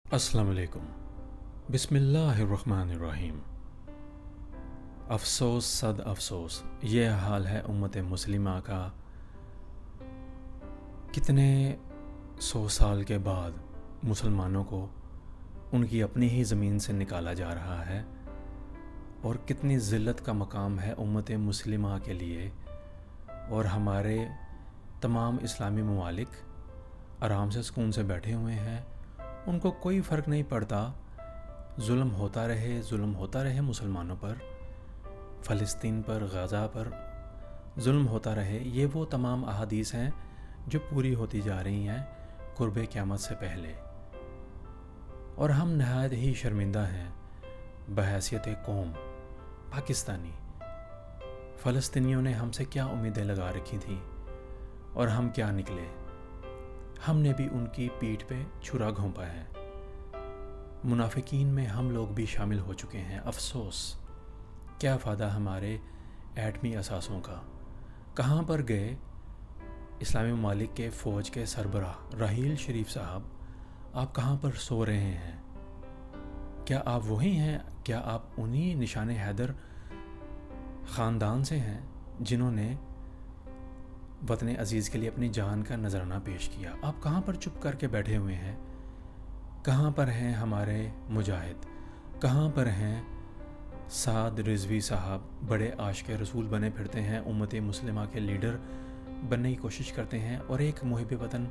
अस्सलाम वालेकुम। बिस्मिल्लाहिर्रहमानिर्रहीम। अफ़सोस सद अफ़सोस, ये हाल है उम्मत मुस्लिमा का। कितने 100 साल के बाद मुसलमानों को उनकी अपनी ही ज़मीन से निकाला जा रहा है, और कितनी ज़िल्लत का मकाम है उम्मत मुस्लिमा के लिए। और हमारे तमाम इस्लामी ममालिक आराम से सुकून से बैठे हुए हैं, उनको कोई फ़र्क नहीं पड़ता। जुल्म होता रहे मुसलमानों पर, फ़लस्तीन पर, गज़ा पर जुल्म होता रहे। ये वो तमाम अहादीस हैं जो पूरी होती जा रही हैं कुर्बे क़यामत से पहले। और हम नहायत ही शर्मिंदा हैं बहैसियत कौम पाकिस्तानी। फ़लस्तीनियों ने हमसे क्या उम्मीदें लगा रखी थी और हम क्या निकले। हमने भी उनकी पीठ पे छुरा घोंपा है। मुनाफिकीन में हम लोग भी शामिल हो चुके हैं। अफ़सोस, क्या फ़ायदा हमारे एटमी असासों का। कहाँ पर गए इस्लामी ममालिक के फ़ौज के सरबराह राहील शरीफ साहब? आप कहाँ पर सो रहे हैं? क्या आप वही हैं? क्या आप उन्हीं निशान हैदर ख़ानदान से हैं जिन्होंने वतन अज़ीज़ के लिए अपनी जान का नजराना पेश किया? आप कहाँ पर चुप करके बैठे हुए हैं? कहाँ पर हैं हमारे मुजाहिद? कहाँ पर हैं साद रिजवी साहब? बड़े आशिक़ रसूल बने फिरते हैं, उम्मत मुस्लिमा के लीडर बनने की कोशिश करते हैं, और एक मुहिब वतन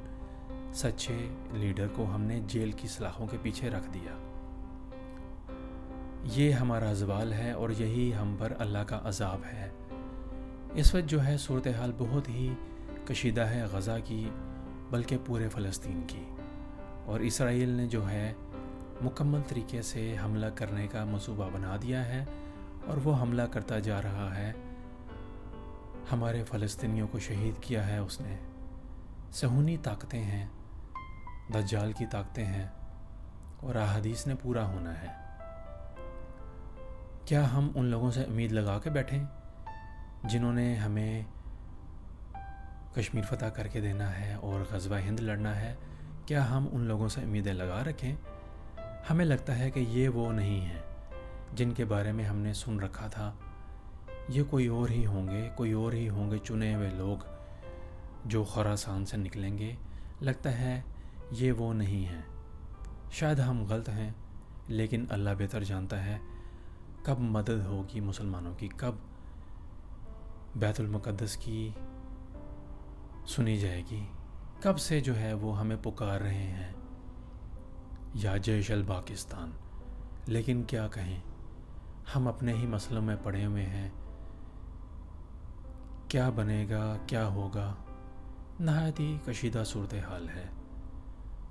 सच्चे लीडर को हमने जेल की सलाखों के पीछे रख दिया। ये हमारा ज़वाल है और यही हम पर अल्लाह का अज़ाब है। इस वक्त जो है सूरत हाल बहुत ही कशीदा है गज़ा की, बल्कि पूरे फ़लस्तीन की। और इसराइल ने जो है मुकम्मल तरीके से हमला करने का मंसूबा बना दिया है, और वो हमला करता जा रहा है। हमारे फ़लस्तीनियों को शहीद किया है उसने। सहूनी ताकतें हैं, दज्जाल की ताकतें हैं, और अहादीस ने पूरा होना है। क्या हम उन लोगों से उम्मीद लगा के बैठें जिन्होंने हमें कश्मीर फ़तह करके देना है और ग़ज़वा हिंद लड़ना है? क्या हम उन लोगों से उम्मीदें लगा रखें? हमें लगता है कि ये वो नहीं हैं जिनके बारे में हमने सुन रखा था। ये कोई और ही होंगे चुने हुए लोग जो खुरासान से निकलेंगे। लगता है ये वो नहीं हैं। शायद हम गलत हैं, लेकिन अल्लाह बेहतर जानता है कब मदद होगी मुसलमानों की, कब बैतुल मुक़द्दस की सुनी जाएगी, कब से जो है वो हमें पुकार रहे हैं या जैश अल पाकिस्तान। लेकिन क्या कहें, हम अपने ही मसलों में पड़े हुए हैं। क्या बनेगा, क्या होगा, नहायत ही कशीदा सूरत हाल है।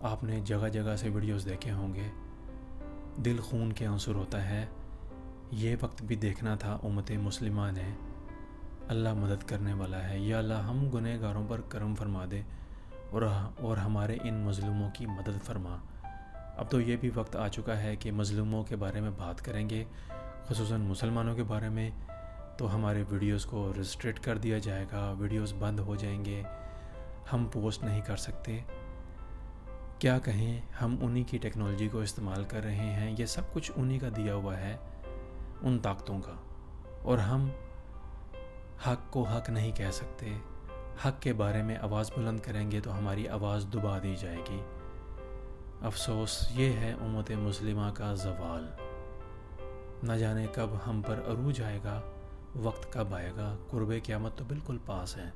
आपने जगह जगह से वीडियोस देखे होंगे, दिल खून के आंसर होता है। ये वक्त भी देखना था उम्मत मुस्लिमा ने। अल्लाह मदद करने वाला है। या अल्लाह हम गुनहगारों पर करम फरमा दे और हमारे इन मज़लूमों की मदद फरमा। अब तो ये भी वक्त आ चुका है कि मज़लूमों के बारे में बात करेंगे, ख़ुसूसन मुसलमानों के बारे में, तो हमारे वीडियोस को रिस्ट्रिक्ट कर दिया जाएगा, वीडियोस बंद हो जाएंगे, हम पोस्ट नहीं कर सकते। क्या कहें, हम उन्हीं की टेक्नोलॉजी को इस्तेमाल कर रहे हैं। ये सब कुछ उन्हीं का दिया हुआ है, उन ताकतों का। और हम हक़ को हक़ नहीं कह सकते। हक़ के बारे में आवाज़ बुलंद करेंगे तो हमारी आवाज़ दबा दी जाएगी। अफ़सोस, ये है उम्मत मुस्लिमा का ज़वाल। न जाने कब हम पर अरूज आएगा, वक्त कब आएगा। कुर्बे क़यामत तो बिल्कुल पास है।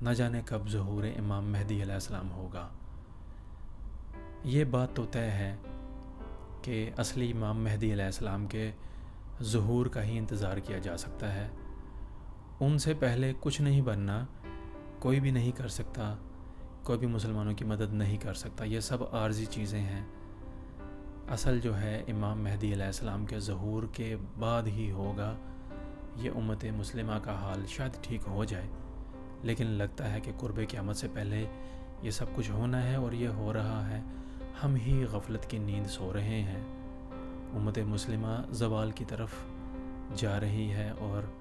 न जाने कब ज़हूर इमाम मेहदी अलैहिस्सलाम होगा। ये बात तो तय है कि असली इमाम मेहदी अलैहिस्सलाम के ज़हूर का ही इंतज़ार किया जा सकता है। उनसे पहले कुछ नहीं बनना, कोई भी नहीं कर सकता, कोई भी मुसलमानों की मदद नहीं कर सकता। ये सब आर्जी चीज़ें हैं। असल जो है इमाम मेहदी अलैहिस्सलाम के ज़हूर के बाद ही होगा। ये उम्मत मुस्लिमा का हाल शायद ठीक हो जाए, लेकिन लगता है कि कुर्बे क़यामत से पहले ये सब कुछ होना है, और ये हो रहा है। हम ही गफलत की नींद सो रहे हैं। उम्मत मुस्लिमा ज़वाल की तरफ जा रही है, और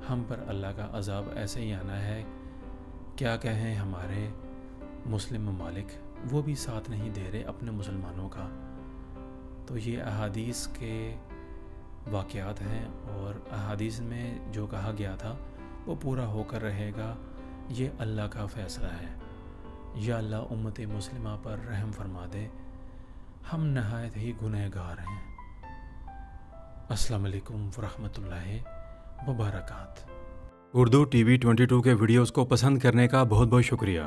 हम पर अल्लाह का अज़ाब ऐसे ही आना है। क्या कहें हमारे मुस्लिम ममालिक, वो भी साथ नहीं दे रहे अपने मुसलमानों का। تو یہ احادیث کے واقعات ہیں اور احادیث میں جو کہا گیا تھا وہ پورا ہو کر رہے گا، یہ اللہ کا فیصلہ ہے۔ یا اللہ امت مسلمہ پر رحم فرما دے، ہم نہایت ہی گنہگار ہیں۔ السلام علیکم ورحمۃ اللہ وبرکاتہ۔ اردو ٹی وی 22 کے ویڈیوز کو پسند کرنے کا بہت بہت شکریہ۔